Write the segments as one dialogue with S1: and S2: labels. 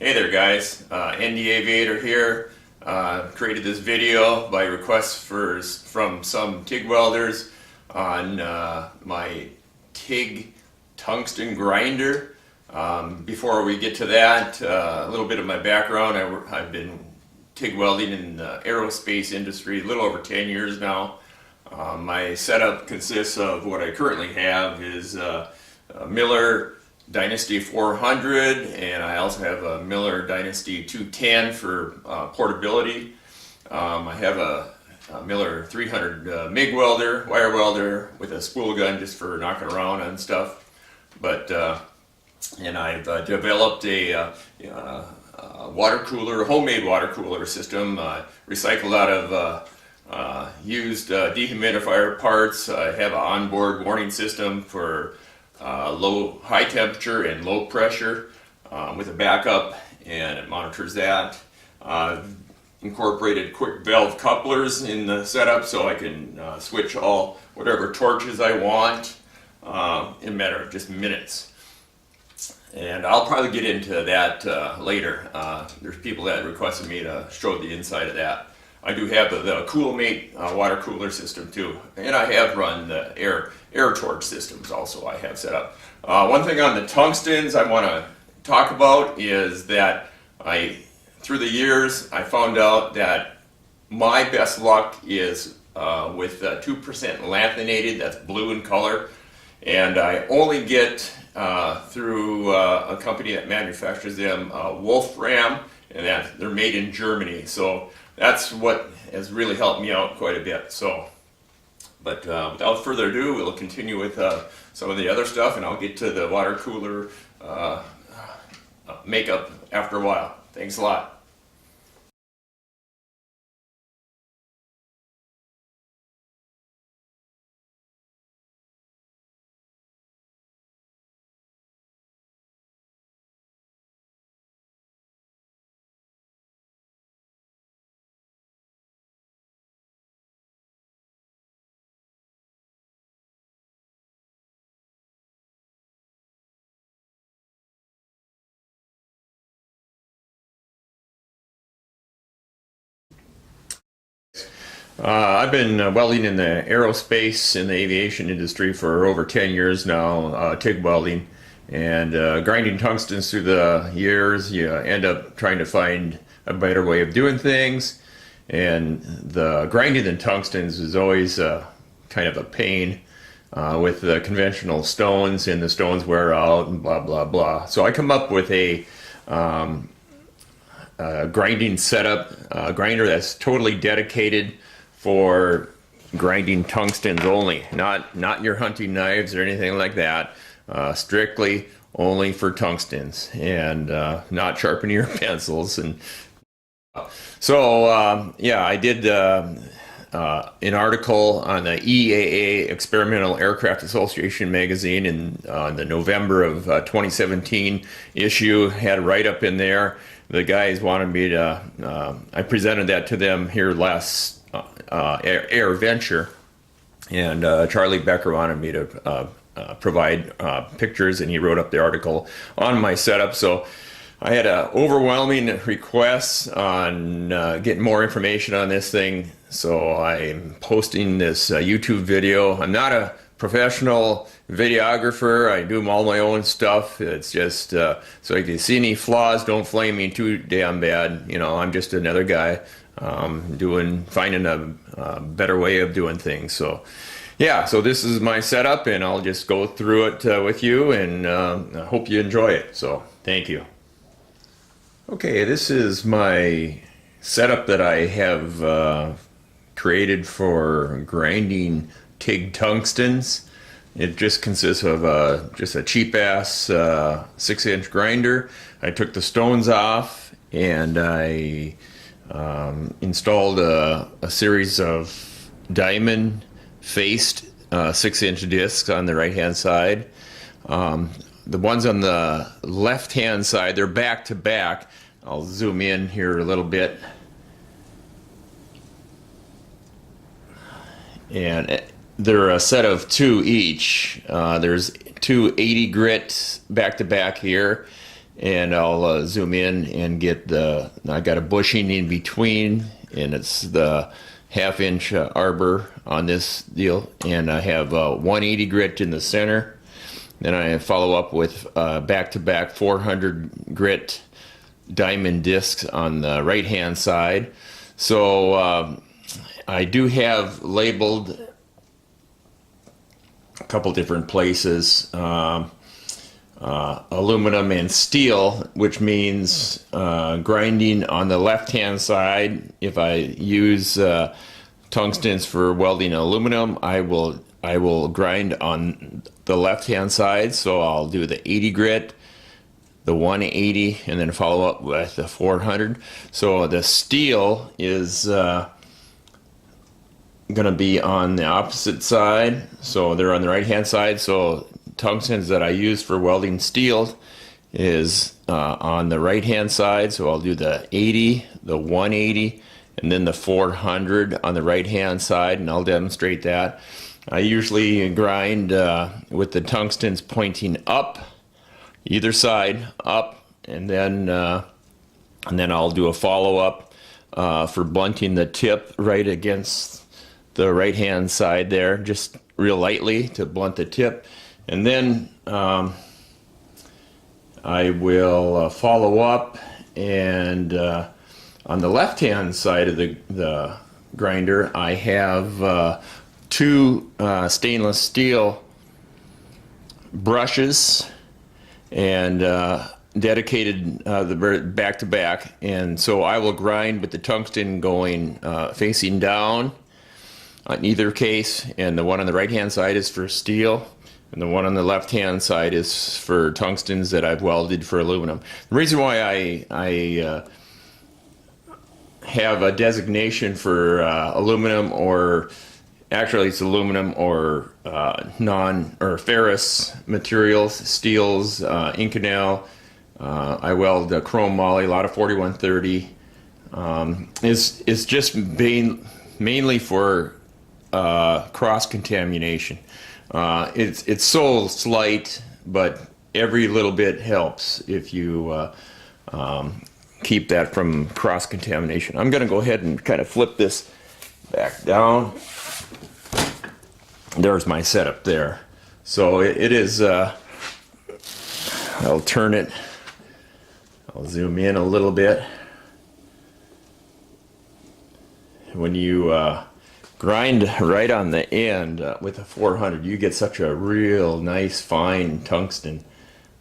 S1: Hey there guys, ND Aviator here. Created this video by request from some TIG welders on my TIG tungsten grinder. Before we get to that, a little bit of my background. I've been TIG welding in the aerospace industry a little over 10 years now. My setup consists of what I currently have is a Miller Dynasty 400, and I also have a Miller Dynasty 210 for portability. I have a Miller 300 MIG welder, wire welder with a spool gun just for knocking around on stuff. And I've developed a water cooler, homemade water cooler system, recycled out of used dehumidifier parts. I have an onboard warning system for high temperature and low pressure with a backup, and it monitors that. Incorporated quick valve couplers in the setup so I can switch whatever torches I want in a matter of just minutes. And I'll probably get into that later. There's people that requested me to show the inside of that. I do have the Coolmate water cooler system too, and I have run the air torch systems also I have set up. One thing on the tungstens I want to talk about is that through the years I found out that my best luck is with 2% lanthanated, that's blue in color, and I only get through a company that manufactures them, Wolfram, and they're made in Germany. So that's what has really helped me out quite a bit. But without further ado, we'll continue with some of the other stuff, and I'll get to the water cooler makeup after a while. Thanks a lot. I've been welding in the aerospace and the aviation industry for over 10 years now, TIG welding, and grinding tungstens through the years. You end up trying to find a better way of doing things, and the grinding in tungstens is always kind of a pain with the conventional stones, and the stones wear out and blah blah blah. So I come up with a grinding setup, grinder that's totally dedicated for grinding tungstens only, not your hunting knives or anything like that. Strictly only for tungstens, and not sharpening your pencils. And so yeah, I did an article on the EAA Experimental Aircraft Association magazine in the November of 2017 issue. Had a write-up in there. The guys wanted me to, I presented that to them here last Air Venture, and Charlie Becker wanted me to provide pictures, and he wrote up the article on my setup. So I had overwhelming requests on getting more information on this thing, so I'm posting this YouTube video. I'm not a professional videographer. I do all my own stuff. It's just so if you see any flaws, don't flame me too damn bad. You know, I'm just another guy finding a better way of doing things. So yeah, so this is my setup, and I'll just go through it with you, and I hope you enjoy it. So thank you. Okay, this is my setup that I have created for grinding TIG tungstens. It just consists of just a cheap-ass 6-inch grinder. I took the stones off, and I installed a series of diamond-faced 6-inch discs on the right-hand side. The ones on the left-hand side, they're back-to-back. I'll zoom in here a little bit. And they're a set of two each. There's two 80 grit back-to-back here, and I'll zoom in and get I got a bushing in between, and it's the 1/2 inch arbor on this deal, and I have 180 grit in the center. Then I follow up with back-to-back 400 grit diamond discs on the right-hand side. So I do have labeled a couple different places, aluminum and steel, which means grinding on the left-hand side. If I use tungstens for welding aluminum, I will grind on the left-hand side. So I'll do the 80 grit, the 180, and then follow up with the 400. So the steel is going to be on the opposite side, so they're on the right hand side. So tungstens that I use for welding steel is on the right hand side, so I'll do the 80, the 180, and then the 400 on the right hand side, and I'll demonstrate that. I usually grind with the tungstens pointing up, either side up, and then I'll do a follow-up for blunting the tip right against the right hand side there, just real lightly to blunt the tip. And then I will follow up, and on the left hand side of the grinder I have 2 stainless steel brushes, and dedicated the back to back, and so I will grind with the tungsten going facing down on either case, and the one on the right hand side is for steel, and the one on the left hand side is for tungstens that I've welded for aluminum. The reason why I have a designation for aluminum, or actually it's aluminum or ferrous materials, steels, Inconel, I weld chrome moly, a lot of 4130, is just mainly for cross-contamination. It's so slight, but every little bit helps if you keep that from cross-contamination. I'm going to go ahead and kind of flip this back down. There's my setup there. So it is, I'll turn it, I'll zoom in a little bit. When you grind right on the end with a 400, you get such a real nice fine tungsten,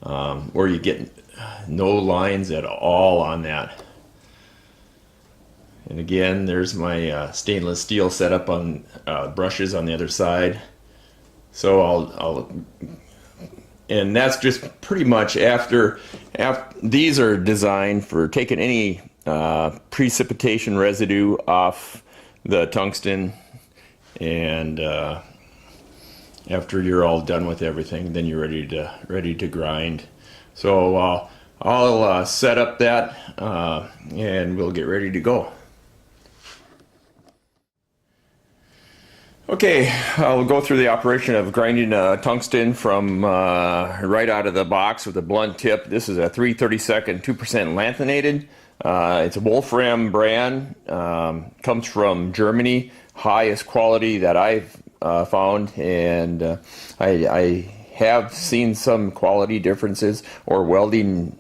S1: where you get no lines at all on that. And again, there's my stainless steel setup on brushes on the other side. So and that's just pretty much after these are designed for taking any precipitation residue off the tungsten, and after you're all done with everything, then you're ready to grind. So I'll set up that and we'll get ready to go. Okay, I'll go through the operation of grinding tungsten from right out of the box with a blunt tip. This is a 3/32 2% lanthanated. It's a Wolfram brand, comes from Germany, highest quality that I've found, and I have seen some quality differences or welding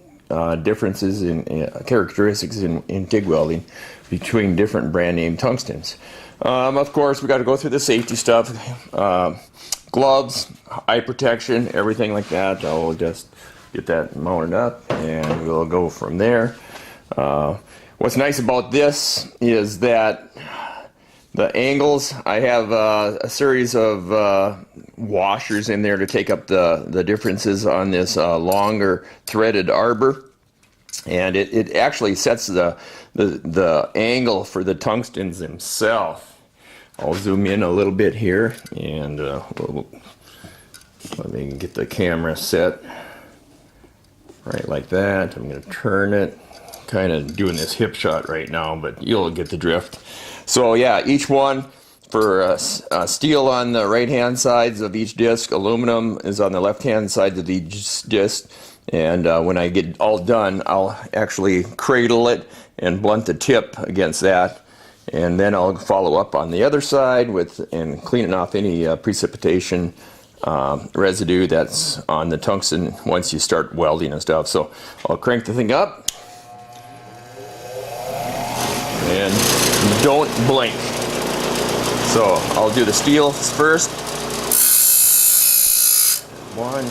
S1: differences in characteristics in TIG welding between different brand name tungstens. Of course, we got to go through the safety stuff, gloves, eye protection, everything like that. I'll just get that mounted up, and we'll go from there. What's nice about this is that the angles, I have a series of washers in there to take up the differences on this longer threaded arbor, and it actually sets the angle for the tungstens themselves. I'll zoom in a little bit here, and let me get the camera set right like that. I'm going to turn it, kind of doing this hip shot right now, but you'll get the drift. So yeah, each one for steel on the right hand sides of each disc, aluminum is on the left hand side of each disc, And when I get all done, I'll actually cradle it and blunt the tip against that. And then I'll follow up on the other side and cleaning off any precipitation residue that's on the tungsten once you start welding and stuff. So I'll crank the thing up and don't blink. So I'll do the steel first. One.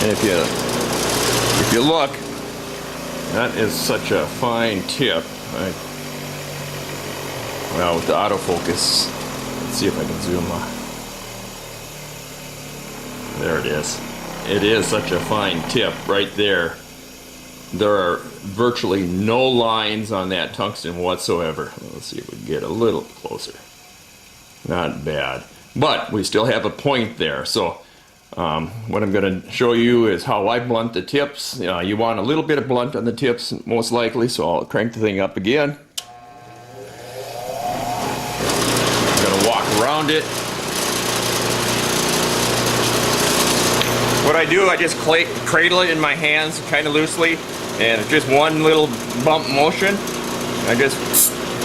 S1: And if you look, that is such a fine tip. Well, with the autofocus, let's see if I can zoom on. There it is. It is such a fine tip right there. There are virtually no lines on that tungsten whatsoever. Let's see if we can get a little closer. Not bad. But we still have a point there. So what I'm going to show you is how I blunt the tips. You want a little bit of blunt on the tips most likely, so I'll crank the thing up again. I'm going to walk around it. What I do, I just cradle it in my hands kind of loosely, and it's just one little bump motion.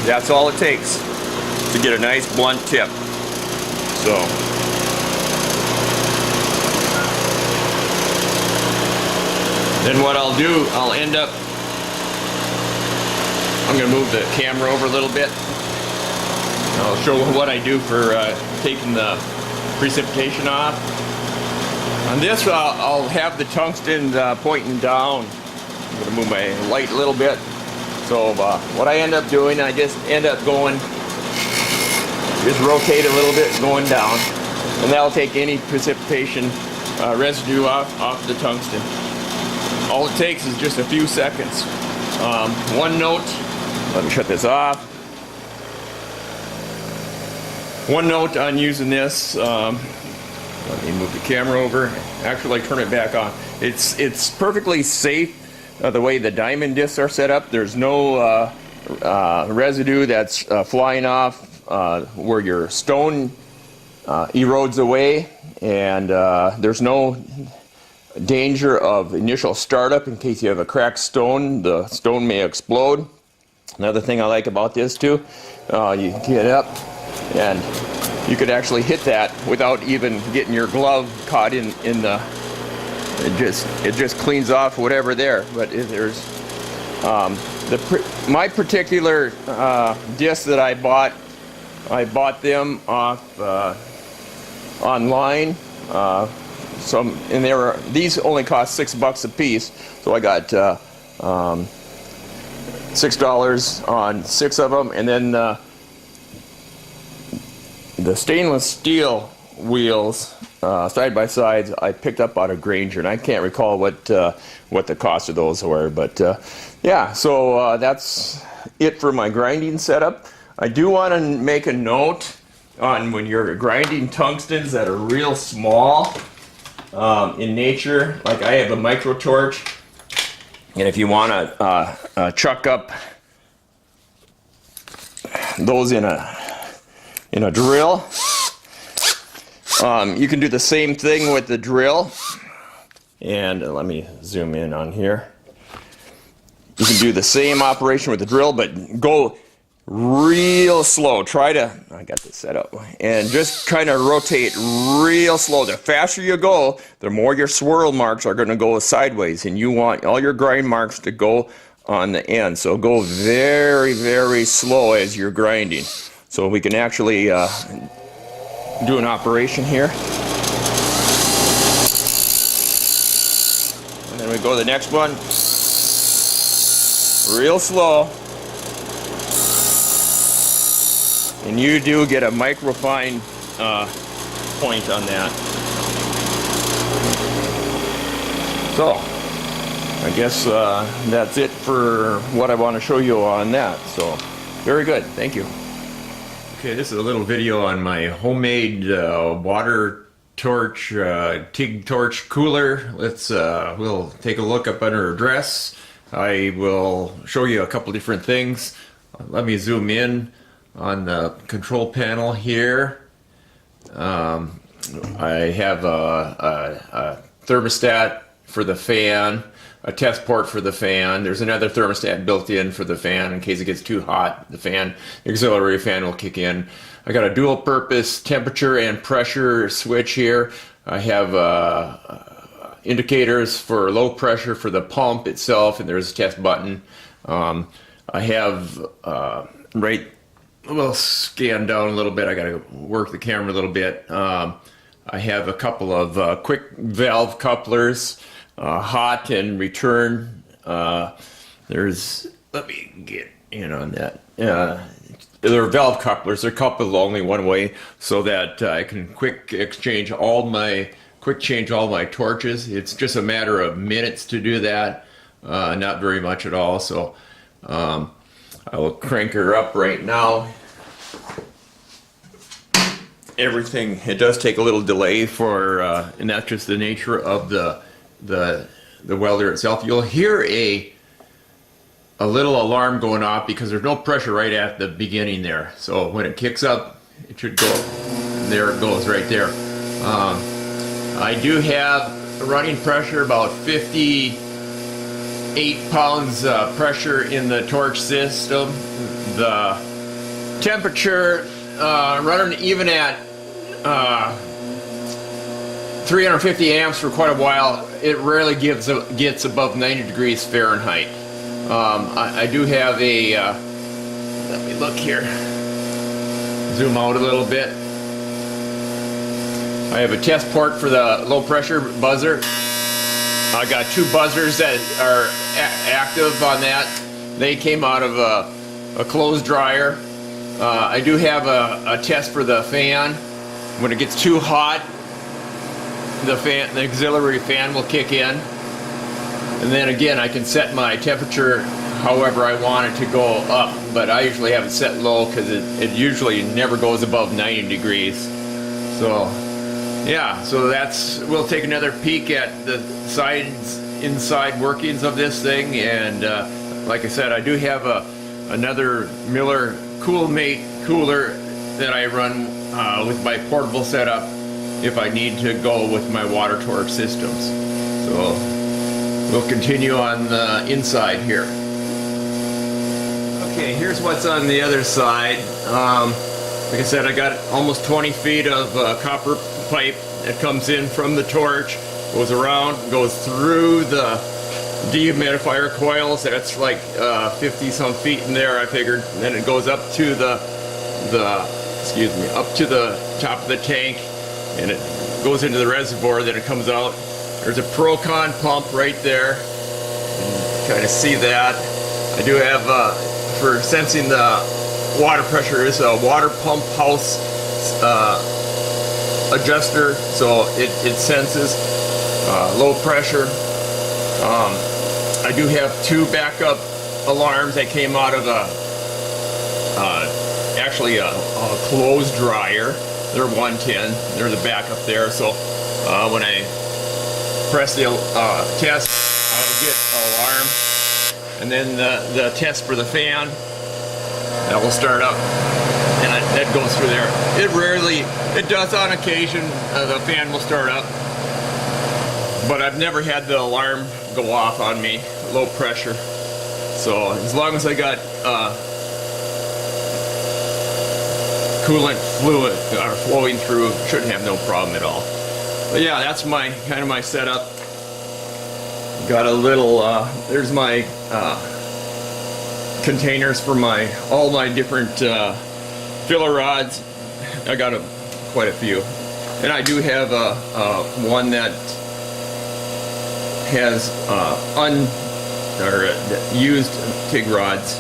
S1: That's all it takes to get a nice blunt tip. So then what I'll do, I'm going to move the camera over a little bit. I'll show what I do for taking the precipitation off. On this, I'll have the tungsten pointing down. I'm going to move my light a little bit. So what I end up doing, I just end up going, just rotate a little bit going down. And that'll take any precipitation residue off the tungsten. All it takes is just a few seconds. One note, let me shut this off. One note on using this, let me move the camera over. Actually, turn it back on. It's perfectly safe the way the diamond discs are set up. There's no residue that's flying off where your stone erodes away, and there's no danger of initial startup in case you have a cracked stone. The stone may explode. Another thing I like about this too, you get up and you could actually hit that without even getting your glove caught in the. It just cleans off whatever there. But there's my particular discs that I bought them off online. And these only cost $6 a piece, so I got $6 on 6 of them, and then the stainless steel wheels side by sides I picked up out of Granger, and I can't recall what the cost of those were, but yeah. So that's it for my grinding setup. I do want to make a note on when you're grinding tungstens that are real small in nature. Like I have a micro torch, and if you want to chuck up those in a drill, you can do the same thing with the drill. And let me zoom in on here. You can do the same operation with the drill, but go real slow. I got this set up, and just kind of rotate real slow. The faster you go, the more your swirl marks are going to go sideways, and you want all your grind marks to go on the end. So go very, very slow as you're grinding. So we can actually do an operation here. And then we go to the next one. Real slow. And you do get a microfine point on that. So, I guess that's it for what I want to show you on that. So, very good. Thank you. Okay, this is a little video on my homemade water torch, Tig torch cooler. We'll take a look up under address. I will show you a couple different things. Let me zoom in on the control panel here. I have a thermostat for the fan, a test port for the fan. There's another thermostat built in for the fan in case it gets too hot. The auxiliary fan will kick in. I got a dual purpose temperature and pressure switch here. I have indicators for low pressure for the pump itself, and there's a test button. I have we'll scan down a little bit. I got to work the camera a little bit. I have a couple of quick valve couplers, hot and return. Let me get in on that. They're valve couplers. They're coupled only one way, so that I can quick change all my torches. It's just a matter of minutes to do that, not very much at all. So I will crank her up right now. Everything, it does take a little delay for, and that's just the nature of the welder itself. You'll hear a little alarm going off because there's no pressure right at the beginning there. So when it kicks up, it should go. There it goes right there. I do have a running pressure about 58 pounds pressure in the torch system. The temperature running even at 350 amps for quite a while, it rarely gets above 90 degrees Fahrenheit. I do have a, let me look here, zoom out a little bit. I have a test port for the low pressure buzzer. I got two buzzers that are active on that. They came out of a clothes dryer. I do have a test for the fan. When it gets too hot, the auxiliary fan will kick in. And then again, I can set my temperature however I want it to go up, but I usually have it set low because it usually never goes above 90 degrees. So yeah, so we'll take another peek at the inside workings of this thing. And like I said, I do have another Miller Coolmate cooler that I run with my portable setup if I need to go with my water torch systems. So we'll continue on the inside here. Okay, here's what's on the other side. Like I said, I got almost 20 feet of copper pipe that comes in from the torch, goes around, goes through the dehumidifier coils. That's like 50 some feet in there, I figured. And then it goes up to up to the top of the tank, and it goes into the reservoir. Then it comes out. There's a Procon pump right there. You can kind of see that. I do have for sensing the water pressure is a water pump house adjuster, so it senses low pressure. I do have two backup alarms that came out of actually a clothes dryer. They're 110. They're the backup there. So when I press the test, I'll get alarm, and then the test for the fan that will start up, and that goes through there. It does on occasion. The fan will start up, but I've never had the alarm go off on me, low pressure. So as long as I got coolant fluid flowing through, shouldn't have no problem at all. But yeah, that's my kind of my setup. Got a little there's my containers for all my different filler rods. I got quite a few, and I do have one that has used TIG rods.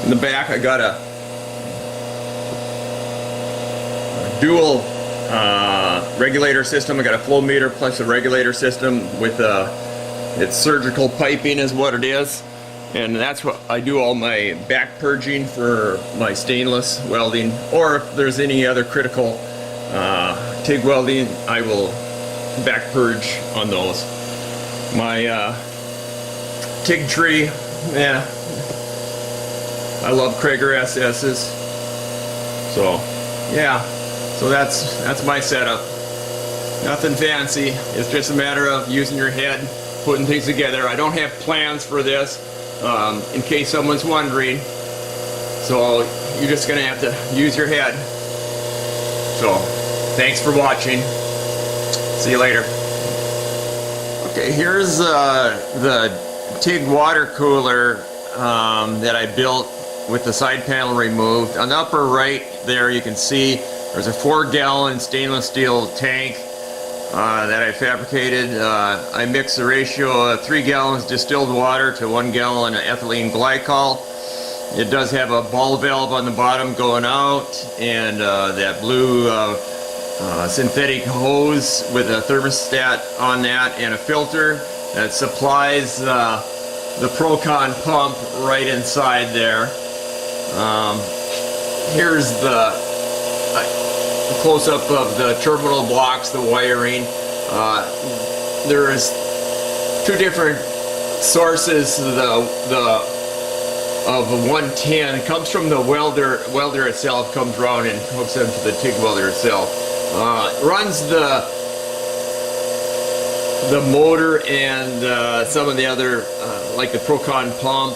S1: In the back, I got a dual regulator system. I got a flow meter plus a regulator system with it's surgical piping is what it is, and that's what I do all my back purging for my stainless welding, or if there's any other critical TIG welding, I will back purge on those. My TIG tree, yeah, I love Krager SS's. So yeah, So that's my setup. Nothing fancy. It's just a matter of using your head, putting things together. I don't have plans for this, in case someone's wondering. So you're just gonna have to use your head. So thanks for watching. See you later. Okay, here's the Tig water cooler that I built with the side panel removed. On the upper right there you can see there's a 4-gallon stainless steel tank that I fabricated. I mixed the ratio of 3 gallons distilled water to 1 gallon of ethylene glycol. It does have a ball valve on the bottom going out, and that blue synthetic hose with a thermostat on that, and a filter that supplies the Procon pump right inside there. Here's the close-up of the terminal blocks, the wiring. There is 2 different sources of 110. It comes from the welder itself, comes around and hooks into the TIG welder itself. Runs the motor and some of the other, like the Procon pump,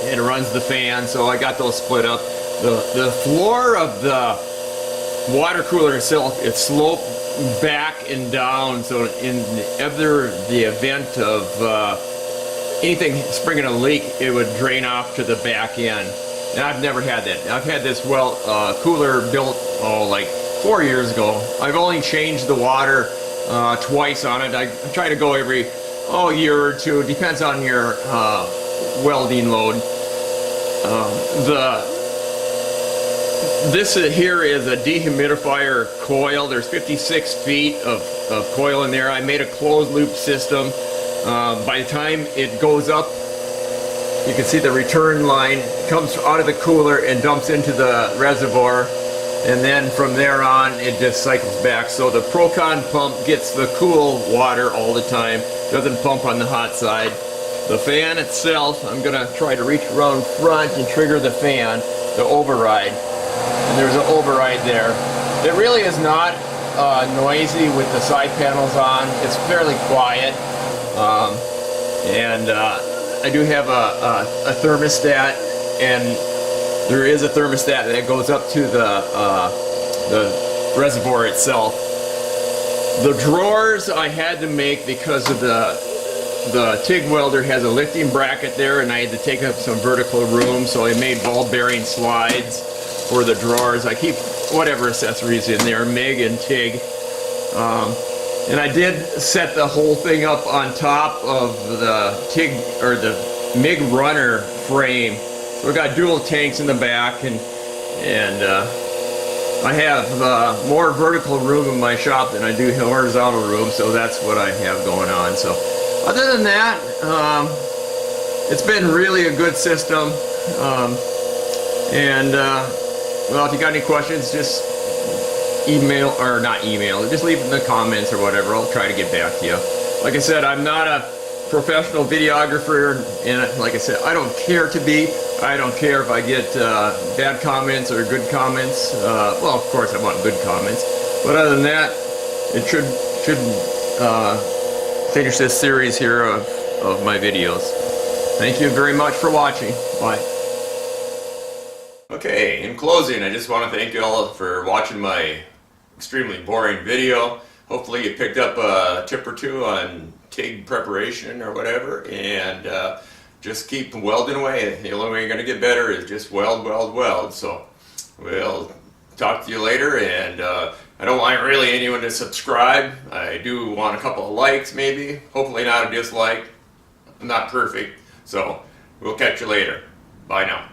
S1: and it runs the fan, so I got those split up. The floor of the water cooler itself, it's sloped back and down, so in the event of anything springing a leak, it would drain off to the back end. And I've never had that. I've had this cooler built like 4 years ago. I've only changed the water twice on it. I try to go every year or two. It depends on your welding load. This here is a dehumidifier coil. There's 56 feet of coil in there. I made a closed loop system. By the time it goes up, you can see the return line comes out of the cooler and dumps into the reservoir, and then from there on it just cycles back. So the Procon pump gets the cool water all the time, doesn't pump on the hot side. The fan itself, I'm going to try to reach around front and trigger the fan, the override. And there's an override there. It really is not noisy with the side panels on. It's fairly quiet. I do have a thermostat, and there is a thermostat that goes up to the reservoir itself. The drawers I had to make because of the TIG welder has a lifting bracket there, and I had to take up some vertical room, so I made ball bearing slides for the drawers. I keep whatever accessories in there, MIG and TIG. And I did set the whole thing up on top of the TIG or the MIG runner frame. So we got dual tanks in the back, and I have more vertical room in my shop than I do horizontal room, so that's what I have going on. So other than that, it's been really a good system. Well, if you got any questions, just email, or not email, just leave it in the comments or whatever. I'll try to get back to you. Like I said, I'm not a professional videographer, and like I said, I don't care to be. I don't care if I get bad comments or good comments. Well, of course I want good comments, but other than that, it should finish this series here of my videos. Thank you very much for watching. Bye. Okay, in closing, I just want to thank you all for watching my extremely boring video. Hopefully you picked up a tip or two on TIG preparation or whatever, and just keep welding away. The only way you're going to get better is just weld, weld, weld. So we'll talk to you later, and I don't want really anyone to subscribe. I do want a couple of likes maybe, hopefully not a dislike. I'm not perfect, so we'll catch you later. Bye now.